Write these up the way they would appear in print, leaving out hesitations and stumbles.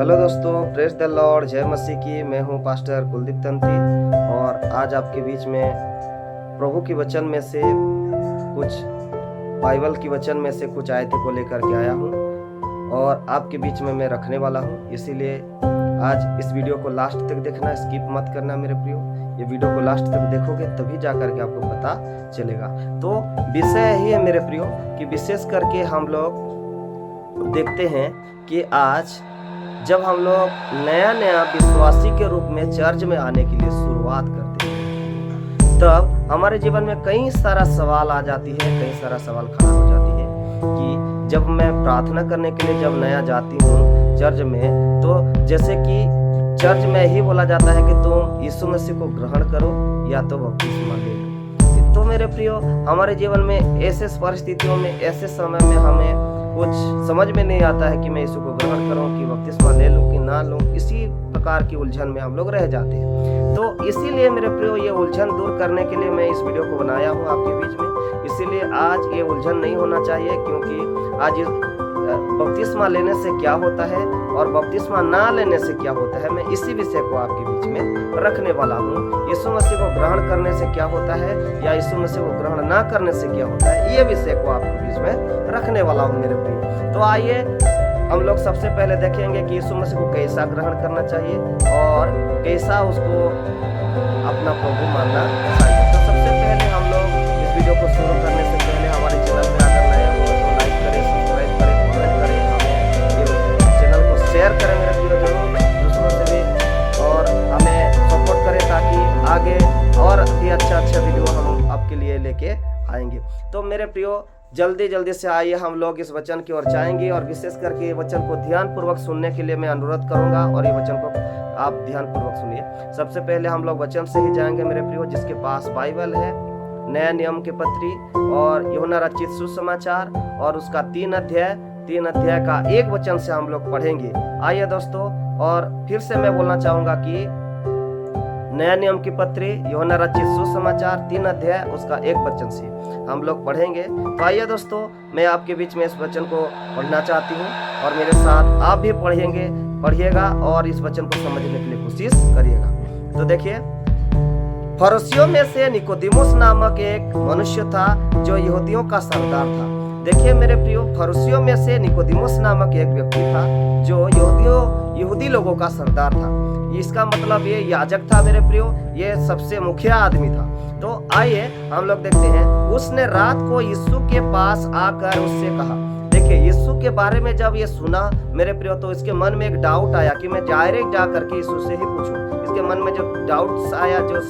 Hello दोस्तों, praise the Lord, जय मसीह की। मैं हूं पास्टर कुलदीप तंती और आज आपके बीच में प्रभु की वचन में से कुछ बाइबल की वचन में से कुछ आयतों को लेकर के आया हूं और आपके बीच में मैं रखने वाला हूं। इसीलिए आज इस वीडियो को लास्ट तक देखना, स्किप मत करना मेरे प्रियो। ये वीडियो को लास्ट तक देखोगे तभी जा करके आपको पता चलेगा। तो विषय यही है मेरे प्रियो कि विशेष करके हम लोग देखते हैं कि आज जब हम लोग नया विश्वासी के रूप में चर्च में आने के लिए शुरुआत करते हैं, तब हमारे जीवन में कई सारा सवाल आ जाती है, कई सारा सवाल खड़ा हो जाती है कि जब मैं प्रार्थना करने के लिए जब नया जाती हूँ चर्च में, तो जैसे कि चर्च में ही बोला जाता है कि तुम यीशु मसीह को ग्रहण करो या तो बपतिस्मा ले लो। तो मेरे प्रियो, हमारे जीवन में ऐसे परिस्थितियों में, ऐसे समय में हमें कुछ समझ में नहीं आता है कि मैं यीशु को ग्रहण करूं कि बपतिस्मा ले लूं कि ना लूं। इसी प्रकार की उलझन में हम लोग रह जाते हैं। तो इसीलिए मेरे प्रियो, ये उलझन दूर करने के लिए मैं इस वीडियो को बनाया हूं आपके बीच में। इसीलिए आज ये उलझन नहीं होना चाहिए, क्योंकि आज इस बपतिस्मा लेने से क्या होता है और बपतिस्मा ना लेने से क्या होता है, मैं इसी विषय को आपके बीच में रखने वाला हूँ। यीशु मसीह को ग्रहण करने से क्या होता है या यीशु मसीह को ग्रहण ना करने से क्या होता है, ये विषय को आपके बीच में रखने वाला हूँ मेरे प्रिय। तो आइए हम लोग सबसे पहले देखेंगे कि यीशु मसीह को कैसा ग्रहण करना चाहिए और कैसा उसको अपना प्रभु मानना चाहिए। तो सबसे पहले हम लोग इस वीडियो को शुरू करने से पहले हमारे चैनल में अगर नए हो तो लाइक करें, सब्सक्राइब करें, कमेंट करें, हमें ये चैनल को शेयर करें मेरे प्रिय जरूर दूसरों से भी, और हमें सपोर्ट करें ताकि आगे और भी अच्छा वीडियो हम आपके लिए लेके आएंगे। तो मेरे प्रियो, जल्दी से आइए हम लोग इस वचन की ओर जाएंगे और विशेष करके ये वचन को ध्यान पूर्वक सुनने के लिए मैं अनुरोध करूंगा और ये वचन को आप ध्यान पूर्वक सुनिए। सबसे पहले हम लोग वचन से ही जाएंगे मेरे प्रियो। जिसके पास बाइबल है, नया नियम की पत्री और यूहन्ना रचित सुसमाचार और उसका 3 अध्याय का 1 वचन से हम लोग पढ़ेंगे। आइए दोस्तों, और फिर से मैं बोलना चाहूंगा कि नया नियम की पत्री यूहन्ना रचित सुसमाचार 3 अध्याय उसका 1 वचन से हम लोग पढ़ेंगे। तो आइए दोस्तों, मैं आपके बीच में इस वचन को पढ़ना चाहती हूँ और मेरे साथ आप भी पढ़िएगा और इस वचन को समझने के लिए कोशिश करिएगा। तो देखिए, फरीसियों में से निकोदेमुस नामक एक मनुष्य था जो यहूदियों का सरदार था। देखिए मेरे प्रियो, फरीसियों में से निकोदेमुस नामक एक व्यक्ति था जो यहूदी लोगों का सरदार था। इसका मतलब ये याजक था मेरे प्रियो, ये सबसे मुखिया आदमी था। तो आइए हम लोग देखते हैं। उसने रात को यीशु के पास आकर उससे कहा, देखिए यीशु के बारे में जब ये सुना मेरे प्रियो, तो इसके मन में एक डाउट आया कि मैं डायरेक्ट जा करके यीशु से ही पूछूं। इसके मन में जो डाउट आया, जो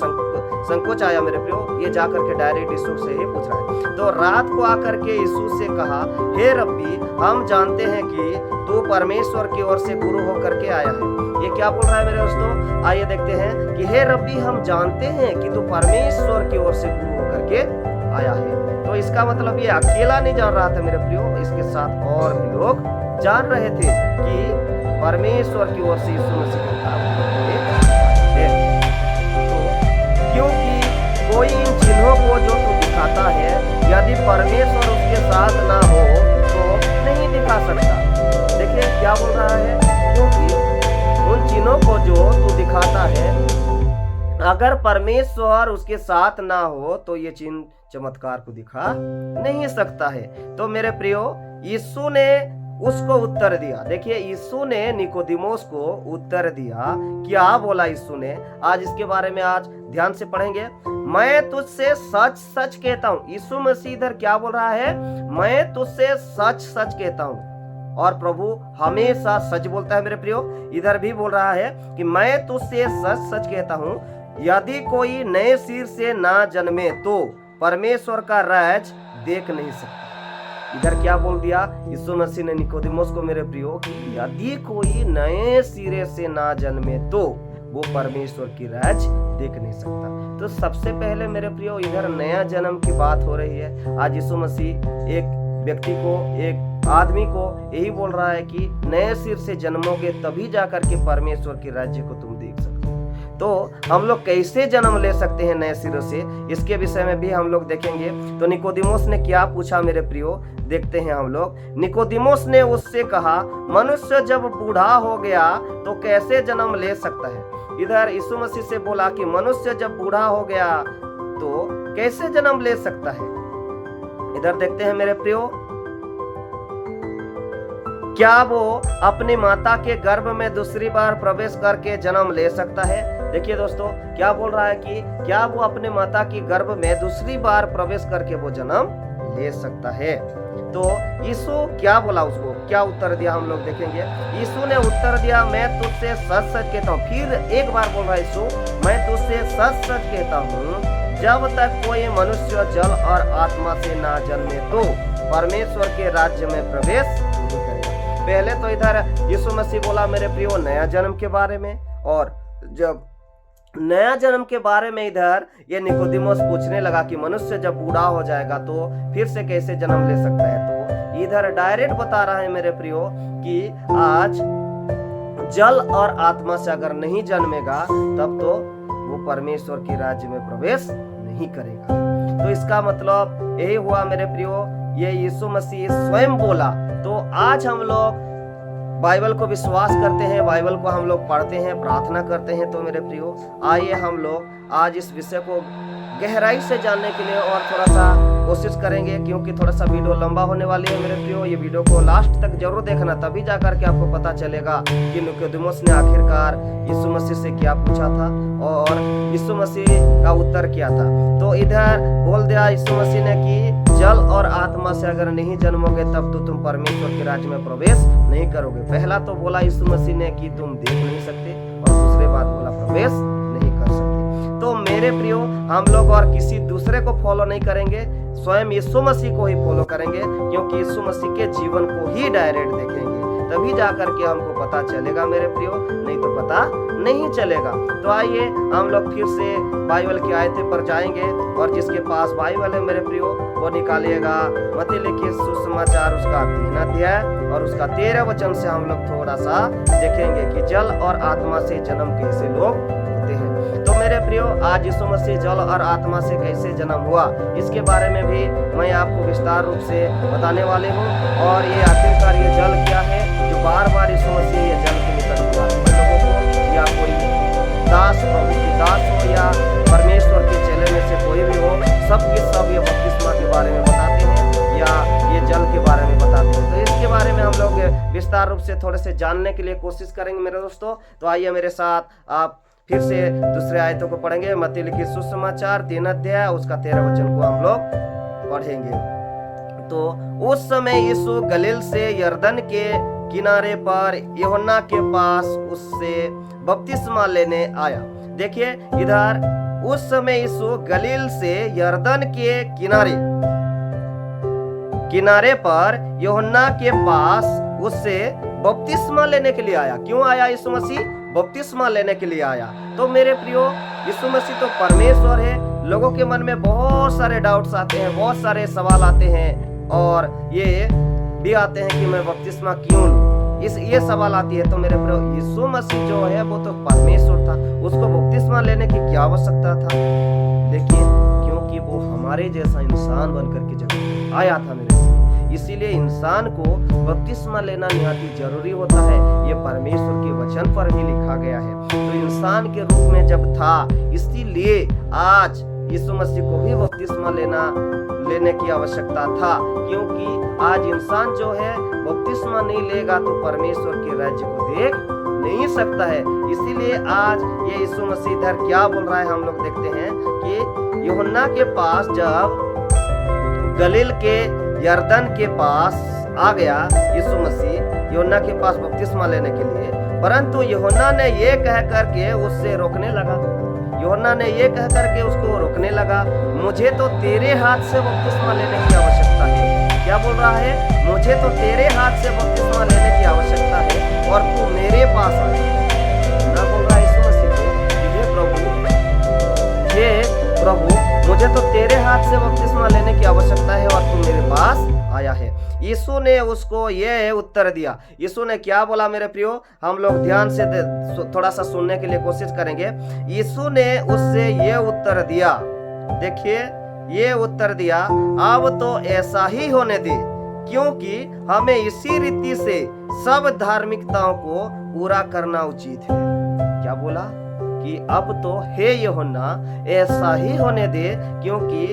संकोच आया मेरे प्रियो, ये जा करके डायरेक्ट यीशु से ही पूछ रहा है। तो रात को आकर के यीशु से कहा, हे रब्बी, हम जानते हैं कि तू परमेश्वर की ओर से गुरु होकर के आया है। ये क्या बोल रहा है मेरे दोस्तों? आइए देखते हैं कि हे रब्बी, हम जानते हैं कि तू परमेश्वर की ओर से गुरु होकर के आया है। तो इसका मतलब ये अकेला नहीं जान रहा था मेरे प्रियो, इसके साथ और भी लोग जान रहे थे कि परमेश्वर की ओर से यीशु मसीह क्योंकि कोई इन चिन्हों को जो तू दिखाता है, यदि परमेश्वर उसके साथ ना हो तो नहीं दिखा सकता। देखिए क्या बोल रहा है, क्योंकि उन चिन्हों को जो तू दिखाता है, अगर परमेश्वर उसके साथ ना हो तो ये चिन्ह चमत्कार को दिखा नहीं सकता है। तो मेरे प्रियो, यीशु ने उसको उत्तर दिया। देखिए यीशु ने निकोदेमुस को उत्तर दिया। क्या बोला यीशु ने? आज इसके बारे में आज ध्यान से पढ़ेंगे। मैं तुझसे सच सच कहता हूँ। यीशु मसीह इधर क्या बोल रहा है? मैं तुझसे सच सच कहता हूँ। और प्रभु हमेशा सच बोलता है मेरे प्रियो। इधर भी बोल रहा है कि मैं तुझसे सच सच कहता हूँ, यदि कोई नए सिर से ना जन्मे तो परमेश्वर का राज देख नहीं सकता। इधर क्या बोल दिया यीशु मसीह ने निकोदेमुस को मेरे प्रियो कि यदि कोई नए सिरे से ना जन्मे तो वो परमेश्वर की राज देख नहीं सकता। तो सबसे पहले मेरे प्रियो, इधर नया जन्म की बात हो रही है। आज यीशु मसीह एक व्यक्ति को, एक आदमी को यही बोल रहा है कि नए सिर से जन्मोगे तभी जाकर के परमेश्वर के राज्य को तुम देख सकते हो। तो हम लोग कैसे जन्म ले सकते हैं नए सिरे से, इसके विषय में भी हम लोग देखेंगे। तो निकोदिमोस ने क्या पूछा मेरे प्रियो, देखते हैं हम लोग। निकोदिमोस ने उससे कहा, मनुष्य जब बूढ़ा हो गया तो कैसे जन्म ले सकता है। इधर यीशु मसीह से बोला कि मनुष्य जब बूढ़ा हो गया तो कैसे जन्म ले सकता है। इधर देखते हैं मेरे प्रियो, क्या वो अपनी माता के गर्भ में दूसरी बार प्रवेश करके जन्म ले सकता है। देखिए दोस्तों, क्या बोल रहा है कि क्या वो अपने माता की गर्भ में दूसरी बार प्रवेश करके वो जन्म ले सकता है। तो यीशु क्या बोला, उसको क्या उत्तर दिया हम लोग देखेंगे। यीशु ने उत्तर दिया, मैं तुझसे सच सच कहता हूँ। फिर एक बार बोल रहा है यीशु, मैं तुझसे सच सच कहता हूँ, जब तक कोई मनुष्य जल और आत्मा से ना जन्मे तो परमेश्वर के राज्य में प्रवेश नहीं करेगा। पहले तो इधर यीशु मसीह बोला मेरे प्रियो नया जन्म के बारे में, और जब नया जन्म के बारे में इधर ये निकोदिमोस पूछने लगा कि मनुष्य जब बूढ़ा हो जाएगा तो फिर से कैसे जन्म ले सकता है। तो इधर डायरेक्ट बता रहा है मेरे प्रियो कि आज जल और आत्मा से अगर नहीं जन्मेगा तब तो वो परमेश्वर के राज्य में प्रवेश नहीं करेगा। तो इसका मतलब यही हुआ मेरे प्रियो, ये यीशु मसीह स्वयं बोला। तो आज हम लोग बाइबल को विश्वास करते हैं, बाइबल को हम लोग पढ़ते हैं, प्रार्थना करते हैं। तो मेरे प्रियो, आइए हम लोग आज इस विषय को गहराई से जानने के लिए और थोड़ा सा कोशिश करेंगे, क्योंकि थोड़ा सा वीडियो लंबा होने वाली है मेरे प्रियो। ये वीडियो को लास्ट तक जरूर देखना, तभी जाकर के आपको पता चलेगा कि निकोदिमोस ने आखिरकार यीशु मसीह से क्या पूछा था और यीशु मसीह का उत्तर क्या था। तो इधर बोल दिया यीशु मसीह ने कि जल और आत्मा से अगर नहीं जन्मोगे तब तो तुम परमेश्वर के राज्य में प्रवेश नहीं करोगे। पहला तो बोला यीशु मसीह ने कि तुम देख नहीं सकते, और दूसरे बात बोला प्रवेश नहीं कर सकते। तो मेरे प्रियो, हम लोग और किसी दूसरे को फॉलो नहीं करेंगे, स्वयं यीशु मसीह को ही फॉलो करेंगे, क्योंकि यीशु मसीह के जीवन को ही डायरेक्ट देखेंगे, तभी जाकर के हमको पता चलेगा मेरे प्रियो, नहीं तो पता नहीं चलेगा। तो आइए हम लोग फिर से बाइबल की आयतें पर जाएंगे, और जिसके पास बाइबल है मेरे प्रियो वो निकालिएगा मत्ती लिखित सुसमाचार उसका 3 अध्याय और उसका 13 वचन से हम लोग थोड़ा सा देखेंगे कि जल और आत्मा से जन्म कैसे लोग होते हैं। तो मेरे प्रियो, आज यीशु मसीह जल और आत्मा से कैसे जन्म हुआ, इसके बारे में भी मैं आपको विस्तार रूप से बताने वाले हूँ। और ये आखिरकार ये जल क्या है जो बार बार यीशु मसीह ये जल के निकल बुलाते हैं लोगों को, या कोई दास प्रभु की दास हो या परमेश्वर के चेले में से कोई भी हो, सबके सब ये बपतिस्मा के बारे में बताते हैं या ये जल के बारे में बताते हैं। तो इसके बारे में हम लोग विस्तार रूप से थोड़े से जानने के लिए कोशिश करेंगे मेरे दोस्तों। तो आइए मेरे साथ आप फिर से दूसरे आयतों को पढ़ेंगे। मत्ती लिखित सुसमाचार 3 अध्याय उसका 13 वचन को हम लोग पढ़ेंगे। तो उस समय यीशु गलील से यरदन के किनारे पर यूहन्ना के पास उससे बपतिस्मा लेने आया। देखिए इधर उस समय यीशु गलील से यरदन के किनारे पर यूहन्ना के पास उससे बपतिस्मा लेने के लिए आया। क्यों आया यीशु मसीह? बपतिस्मा लेने के लिए आया। तो मेरे प्रियो, यीशु मसीह तो परमेश्वर है। लोगों के मन में बहुत सारे डाउट्स आते हैं, बहुत सारे सवाल आते हैं, और ये भी आते हैं कि मैं बपतिस्मा क्यों लूं, ये सवाल आती है। तो मेरे प्रियो, यीशु मसीह जो है वो तो परमेश्वर था, उसको बपतिस्मा लेने की क्या आवश्यकता था? लेकिन क्योंकि वो हमारे जैसा इंसान बनकर के जगह आया था मेरे प्रियो, इसीलिए इंसान को बपतिस्मा लेना निहायत जरूरी होता है। ये परमेश्वर के वचन पर भी लिखा गया है। तो इंसान के रूप में जब था, इसीलिए आज यीशु मसीह को भी बपतिस्मा लेने की आवश्यकता था, क्योंकि आज इंसान जो है बपतिस्मा नहीं लेगा तो परमेश्वर के राज्य को देख नहीं सकता है। इसीलिए आज ये यीशु मसीह इधर क्या बोल रहा है हम लोग देखते हैं कि यूहन्ना के पास जब गलील के यरदन के पास आ गया यीशु मसीह यूहन्ना के पास बपतिस्मा लेने के लिए, परंतु यूहन्ना ने ये कह करके उससे रोकने लगा। यूहन्ना ने ये कह करके उसको रोकने लगा, मुझे तो तेरे हाथ से बपतिस्मा लेने की आवश्यकता है। क्या बोल रहा है? मुझे तो तेरे हाथ से बपतिस्मा लेने की आवश्यकता है और तू मेरे पास आए। ना बोल रहा है यीशु मसीह को, हे प्रभु, मुझे तो तेरे हाथ से बपतिस्मा लेने की आवश्यकता है और तू मेरे पास आया है। यीशु ने उसको ये उत्तर दिया। यीशु ने क्या बोला मेरे प्रियो, हम लोग ध्यान से थोड़ा सा सुनने के लिए कोशिश करेंगे। यीशु ने उससे ये उत्तर दिया, देखिए ये उत्तर दिया, अब तो ऐसा ही होने दे, क्योंकि हमें इसी रीति से सब धार्मिकताओं को पूरा करना उचित है। क्या बोला कि अब तो हे यूहन्ना ऐसा ही होने दे, क्योंकि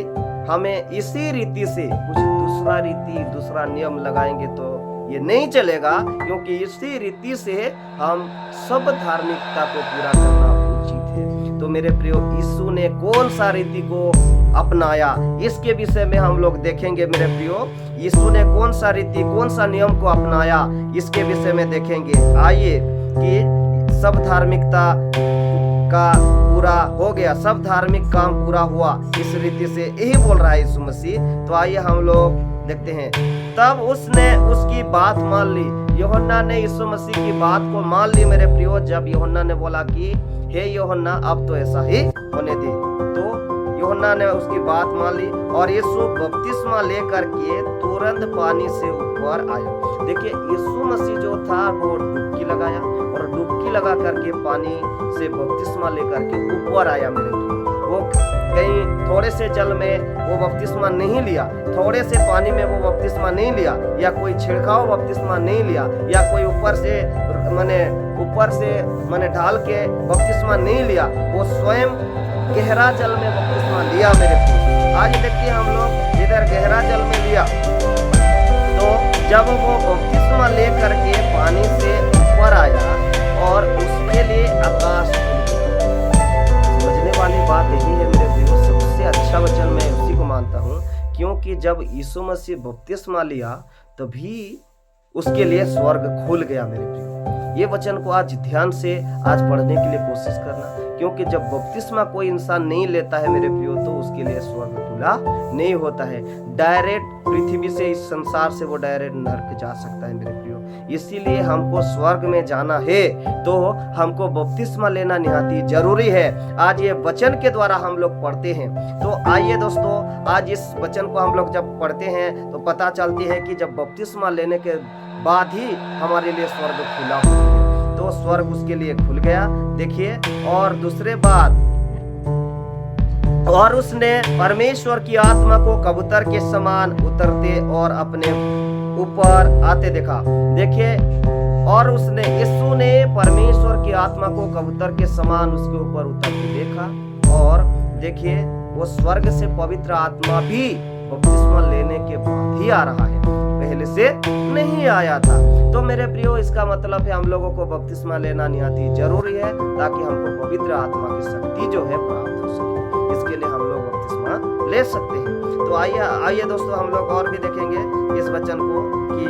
हमें इसी रीति से, कुछ दूसरा रीति दूसरा नियम लगाएंगे तो ये नहीं चलेगा, क्योंकि इसी रीति से हम सब धार्मिकता को पूरा करना उचित है। तो मेरे प्रियो, यीशु ने कौन सा रीति को अपनाया, इसके विषय में हम लोग देखेंगे मेरे प्रियो। यीशु ने कौन सा रीति, कौन सा नियम को अपनाया, इसके विषय में देखेंगे। आइए कि सब धार्मिकता का पूरा हो गया, सब धार्मिक काम पूरा हुआ, इस रीति से यही बोल रहा है यीशु मसीह। तो आइए हम लोग देखते हैं। तब उसने उसकी बात मान ली, यूहन्ना ने यीशु मसीह की बात को मान ली मेरे प्रियो। जब यूहन्ना ने बोला कि हे यूहन्ना अब तो ऐसा ही होने दे, तो यूहन्ना ने उसकी बात मान ली और यीशु बपतिस्मा लेकर के तुरंत पानी से ऊपर आया। देखिए यीशु मसीह जो था वो डुबकी लगाया और डुबकी लगा करके पानी से बपतिस्मा लेकर के ऊपर आया मेरे प्रियो। वो कहीं थोड़े से जल में वो बपतिस्मा नहीं लिया, थोड़े से पानी में वो बपतिस्मा नहीं लिया, या कोई छिड़काव बपतिस्मा नहीं लिया, या कोई ऊपर से मैंने ढाल के बपतिस्मा नहीं लिया, वो स्वयं गहरा जल में बपतिस्मा लिया मेरे प्रियो। आज देखिए हम लोग इधर गहरा जल में लिया, तो जब वो बपतिस्मा ले करके पानी से ऊपर आया और उसके लिए आकाश, समझने वाली बात यही है मेरे प्रियो, सबसे अच्छा वचन मैं उसी को मानता हूँ, क्योंकि जब यीशु मसीह बपतिस्मा लिया तभी उसके लिए स्वर्ग खुल गया मेरे प्रियो। ये वचन को आज ध्यान से आज पढ़ने के लिए कोशिश करना, क्योंकि जब बपतिस्मा कोई इंसान नहीं लेता है मेरे प्रियो तो उसके लिए स्वर्ग खुला नहीं होता है। डायरेक्ट पृथ्वी से, इस संसार से वो डायरेक्ट नरक जा सकता है मेरे प्रियो। इसीलिए हमको स्वर्ग में जाना है तो हमको बपतिस्मा लेना निहाती जरूरी है। आज ये वचन के द्वारा हम लोग पढ़ते हैं। तो आइए दोस्तों, आज इस वचन को हम लोग जब पढ़ते हैं तो पता चलती है कि जब बपतिस्मा लेने के बाद ही हमारे लिए स्वर्ग खुला हो गया, तो स्वर्ग उसके लिए खुल गया। देखिए, और दूसरे बात, और उसने परमेश्वर की आत्मा को कबूतर के समान उतरते और अपने ऊपर आते देखा। देखिए, और उसने, यीशु ने परमेश्वर की आत्मा को कबूतर के समान उसके ऊपर उतरते देखा। और देखिए, वो स्वर्ग से पवित्र आत्मा भी बपतिस्मा लेने के बाद ही आ रहा है, पहले से नहीं आया था। तो मेरे प्रियो, इसका मतलब है हम लोगों को बपतिस्मा लेना निहाती जरूरी है, ताकि हमको पवित्र आत्मा की शक्ति जो है प्राप्त हो सके। इसके लिए हम लोग बपतिस्मा ले सकते हैं। तो आइए दोस्तों, हम लोग और भी देखेंगे इस वचन को कि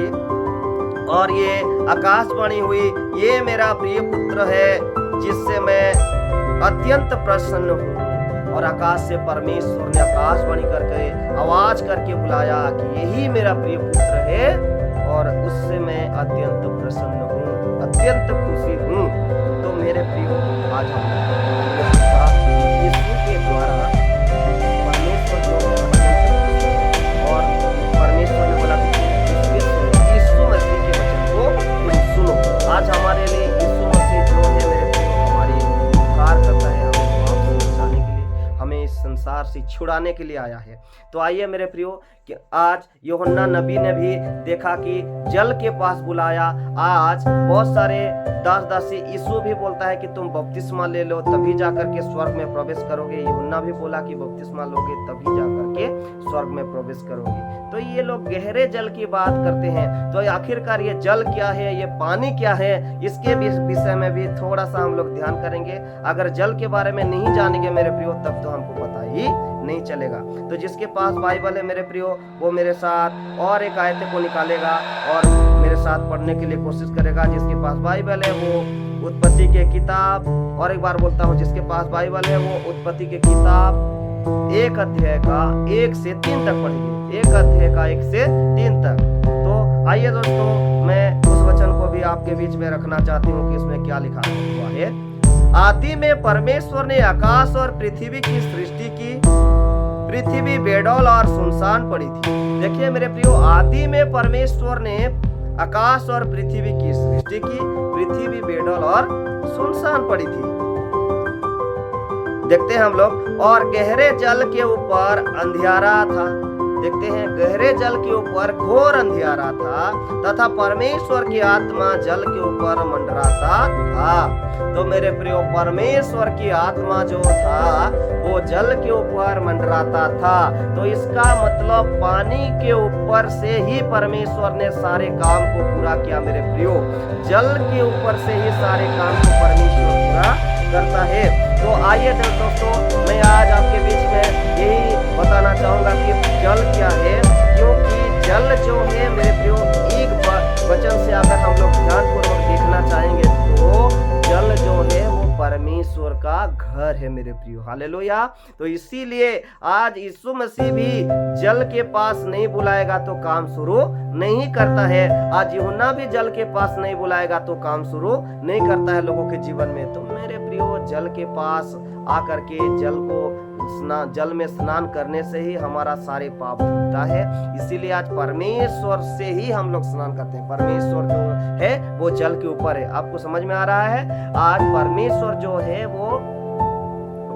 और ये आकाशवाणी हुई, ये मेरा प्रिय पुत्र है जिससे मैं अत्यंत प्रसन्न हूँ। और आकाश से परमेश्वर ने आकाशवाणी करके आवाज करके बुलाया कि यही मेरा प्रिय पुत्र है और उससे मैं अत्यंत प्रसन्न हूँ, अत्यंत खुशी हूँ। तो मेरे प्रियो, आज हम यीशु के द्वारा परमेश्वर जो है और परमेश्वर ने बोला यीशु मसीह के वचन को तुम सुनो। आज हमारे लिए यीशु मसीह जो है मेरे प्रियो हमारी उपकार करता है, हमें इस संसार से छुड़ाने के लिए आया है। तो आइए मेरे प्रियो, कि आज यूहन्ना नबी ने भी देखा कि जल के पास बुलाया। आज बहुत सारे दास-दासी, यीशु भी बोलता है कि तुम बपतिस्मा ले लो तभी जाकर के स्वर्ग में प्रवेश करोगे। यूहन्ना भी बोला कि बपतिस्मा लोगे तभी जाकर के स्वर्ग में प्रवेश करोगे। तो ये लोग गहरे जल की बात करते हैं। तो आखिरकार ये जल क्या है, ये पानी क्या है, इसके विषय में भी थोड़ा सा हम लोग ध्यान करेंगे। अगर जल के बारे में नहीं जानेंगे मेरे प्रियो, तब तो हमको पता ही नहीं चलेगा। तो जिसके पास बाइबल है मेरे प्रियो, वो मेरे साथ और एक आयत को निकालेगा और मेरे साथ पढ़ने के लिए कोशिश करेगा। जिसके पास बाइबल है वो उत्पत्ति के किताब, और एक बार बोलता हूँ, जिसके पास बाइबल है वो उत्पत्ति के किताब 1 अध्याय का 1 से 3 तक पढ़ेंगे। 1 अध्याय का 1 से 3 तक। तो आइए दोस्तों, मैं उस वचन को भी आपके बीच में रखना चाहती हूँ कि इसमें क्या लिखा हुआ है। आदि में परमेश्वर ने आकाश और पृथ्वी की सृष्टि की। पृथ्वी बेडौल और सुनसान पड़ी थी। देखिए मेरे प्रियो, आदि में परमेश्वर ने आकाश और पृथ्वी की सृष्टि की। पृथ्वी बेडौल और सुनसान पड़ी थी। देखते हैं हम लोग, और गहरे जल के ऊपर अंधियारा था। देखते हैं, गहरे जल के ऊपर घोर अंधियारा था तथा परमेश्वर की आत्मा जल के ऊपर मंडराता था। तो मेरे प्रियो, परमेश्वर की आत्मा जो था वो जल के ऊपर मंडराता था। तो इसका मतलब पानी के ऊपर से ही परमेश्वर ने सारे काम को पूरा किया। मेरे प्रियो, जल के ऊपर से ही सारे काम को परमेश्वर पूरा करता है। तो आइए दोस्तों, मैं आज आपके बीच में यही बताना चाहूंगा कि जल क्या है, क्योंकि जल जो है मेरे प्रियो, एक वचन से अगर हम लोग ध्यानपूर्वक देखना चाहेंगे तो जल जो है वो परमेश्वर का घर है मेरे प्रियो। हालेलुया। तो इसीलिए आज यीशु मसीह भी जल के पास नहीं बुलाएगा तो काम शुरू नहीं करता है। आज यूहन्ना भी जल के पास नहीं बुलाएगा तो काम शुरू नहीं करता है लोगों के जीवन में। तो मेरे प्रियो, जल के पास आकर के जल में स्नान करने से ही हमारा सारे पाप धुलता है। इसीलिए आज परमेश्वर से ही हम लोग स्नान करते हैं। परमेश्वर जो है वो जल के ऊपर है। आपको समझ में आ रहा है? आज परमेश्वर जो है वो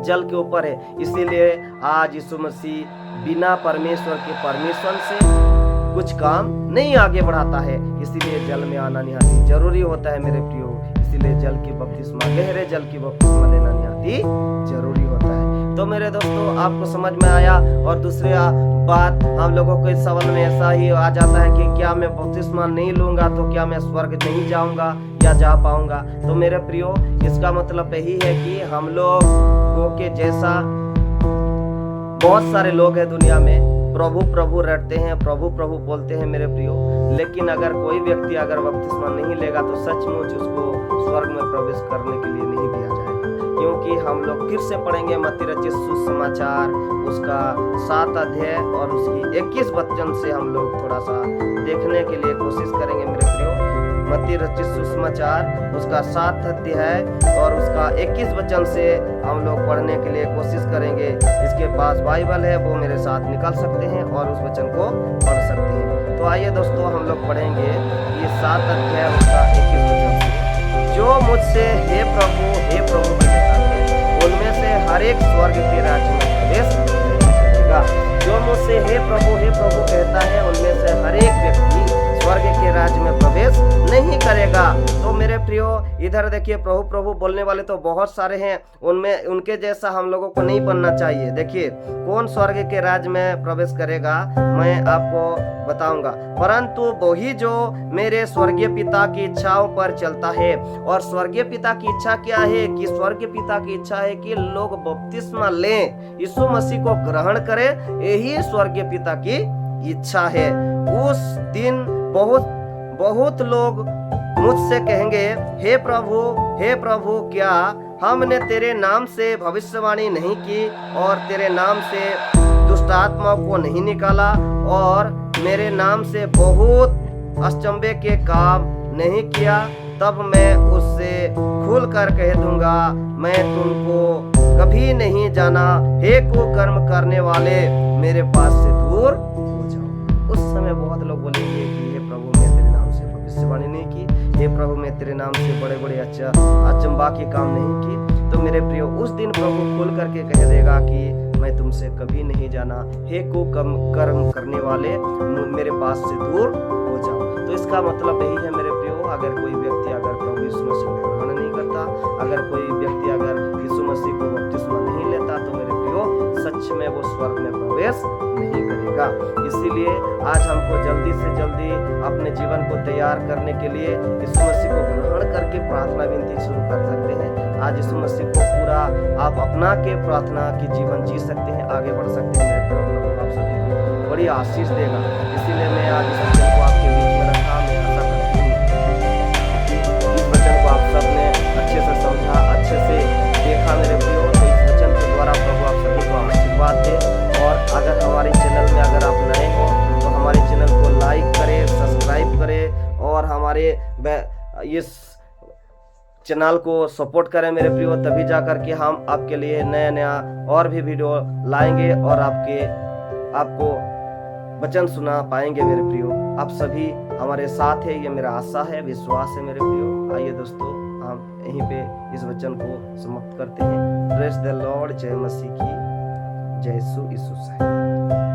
जल के ऊपर है। इसीलिए आज यीशु मसीह बिना परमेश्वर के परमिशन से कुछ काम नहीं आगे बढ़ाता है। इसीलिए जल में आना निहाती जरूरी होता है मेरे प्रियो। इसीलिए जल की बपतिस्मा, गहरे जल की बपतिस्मा लेना निहाती जरूरी होता है। तो मेरे दोस्तों, आपको समझ में आया। और दूसरी बात, हम लोगों को इस सवाल में ऐसा ही आ जाता है कि क्या मैं बपतिस्मा नहीं लूंगा तो क्या मैं स्वर्ग नहीं जाऊंगा या जा पाऊंगा? तो मेरे प्रियो, इसका मतलब यही है कि हम लोगों के जैसा बहुत सारे लोग हैं दुनिया में, प्रभु प्रभु रटते हैं, प्रभु प्रभु बोलते हैं मेरे प्रियो, लेकिन अगर कोई व्यक्ति अगर बपतिस्मा नहीं लेगा तो सचमुच उसको स्वर्ग में प्रवेश करने के लिए नहीं दिया जाएगा। क्योंकि हम लोग फिर से पढ़ेंगे मत्ती रचित सुसमाचार उसका 7 अध्याय और उसकी 21 वचन से हम लोग थोड़ा सा देखने के लिए कोशिश करेंगे मेरे प्रियो। मत्ती रचित सुसमाचार उसका 7 अध्याय और उसका 21 वचन से हम लोग पढ़ने के लिए कोशिश करेंगे। इसके पास बाइबल है, वो मेरे साथ निकाल सकते हैं और उस वचन को पढ़ सकते हैं। तो आइए दोस्तों, हम लोग पढ़ेंगे ये 7 अध्याय उसका 21 वचन से। जो मुझसे हे प्रभु कहता है, उनमें से हर एक स्वर्ग के राज्य में प्रवेश नहीं करेगा। जो मुझसे हे प्रभु कहता है, उनमें से हर एक व्यक्ति स्वर्ग के राज्य में प्रवेश नहीं करेगा। तो मेरे प्रियो, इधर देखिए, प्रभु प्रभु बोलने वाले तो बहुत सारे हैं, उनमें उनके जैसा हम लोगों को नहीं बनना चाहिए। देखिए, कौन स्वर्ग के राज्य में प्रवेश करेगा मैं आपको बताऊंगा, परंतु वही जो मेरे स्वर्गीय पिता की इच्छाओं पर चलता है। और स्वर्गीय पिता की इच्छा क्या है? कि स्वर्गीय पिता की इच्छा है कि लोग बपतिस्मा लें, यीशु मसीह को ग्रहण करें। यही स्वर्गीय पिता की इच्छा है। उस दिन बहुत लोग मुझसे कहेंगे, हे प्रभु क्या हमने तेरे नाम से भविष्यवाणी नहीं की और तेरे नाम से दुष्ट आत्माओं को नहीं निकाला और मेरे नाम से बहुत अचंभे के काम नहीं किया? तब मैं उससे खुलकर कह दूंगा, मैं तुमको कभी नहीं जाना। हे कुकर्म करने वाले, मेरे पास से दूर हो जाओ। उस समय बहुत लोग बोलेंगे कि हे प्रभु, मैं तेरे नाम से भविष्यवाणी नहीं की, हे प्रभु, मैं तेरे नाम से बड़े बड़े अचंभा के काम नहीं की। तो मेरे प्रियो, उस दिन प्रभु खुल करके कह देगा कि मैं तुमसे कभी नहीं जाना। हे कुकर्म करने वाले, मेरे पास से दूर हो जाओ। तो इसका मतलब यही है मेरे प्रियो, अगर कोई व्यक्ति अगर प्रभु यीशु मसीह को ग्रहण नहीं करता, अगर कोई व्यक्ति अगर यीशु मसीह को बपतिस्मा नहीं लेता, तो मेरे प्रियो सच में वो स्वर्ग में प्रवेश नहीं करेगा। इसीलिए आज हमको जल्दी से जल्दी अपने जीवन को तैयार करने के लिए यीशु मसीह को ग्रहण करके प्रार्थना विनती शुरू कर सकते हैं। आज यीशु मसीह को पूरा आप अपना के प्रार्थना की जीवन जी सकते हैं, आगे बढ़ सकते हैं। मेरे प्रियो, आप सभी को बड़ी आशीष देगा। इसीलिए मैं आज इस वचन को आपके बीच में रखा। मैं आशा करती हूँ कि इस वचन को आप सबने अच्छे से समझा, अच्छे से देखा मेरे प्रियो। तो इस वचन के द्वारा प्रभु आप सभी को आशीर्वाद दे। और अगर हमारे चैनल में अगर आप नए हो तो हमारे चैनल को लाइक करें, सब्सक्राइब करें और हमारे इस चैनल को सपोर्ट करें मेरे प्रियो, तभी जा कर के हम आपके लिए नया नया और भी वीडियो लाएंगे और आपको वचन सुना पाएंगे मेरे प्रियो। आप सभी हमारे साथ है, ये मेरा आशा है, विश्वास है मेरे प्रियो। आइए दोस्तों, हम यहीं पे इस वचन को समाप्त करते हैं। Praise the Lord. जय मसीह की जय। यीशु है।